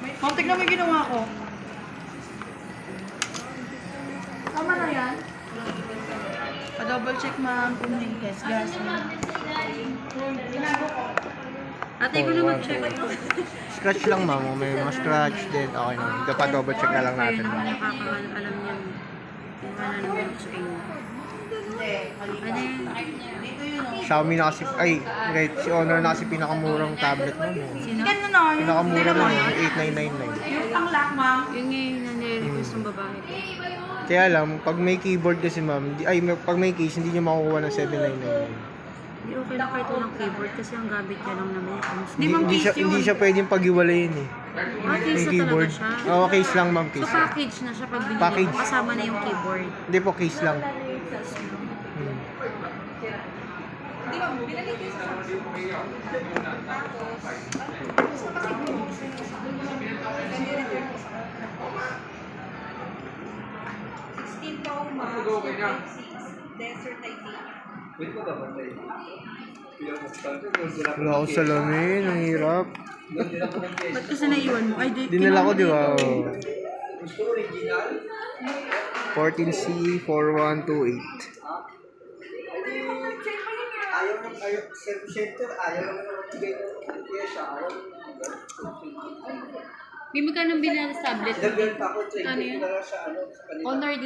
Ma'am, tignan mo yung ginawa ko. Tama na yan? Pa-double check, ma'am, kung may gas. Ate, ko na mag-check. Scratch lang, ma'am. Kung may mga scratch din, okay na. Ito pa double check na lang natin, ma'am. Nakakaalam niyan. Kung ano naman ako sa inyo. Ano yan? Xiaomi na kasi, ay, right, si Honor na kasi pinakamurang tablet, ma'am. Sino? Ganun na. Pinakamura na yun, 8999. Yung pang-lock, ma'am. Yung ngayon na nire-request ng babae ko. Kaya lang, pag may keyboard kasi, ma'am, pag may case, hindi niya makukuha ng 799. Hindi okay lang kahit walang keyboard kasi ang gamit niya lang naman yung console. Di, ma'am, case yun. Hindi siya pwedeng pag-iwalayin eh. Case Yung na keyboard. talaga siya. Oo, case lang, ma'am, So case lang. package na siya pag binili Package. mo. Kasama na yung keyboard. Hindi po, case lang. Wala akong salamin, ang hirap. Ba't kasi naiwan mo? Ay, Dinala ko, di ba? 14C 4128. May magkano binili sa tablet? Ano yun? Honor din.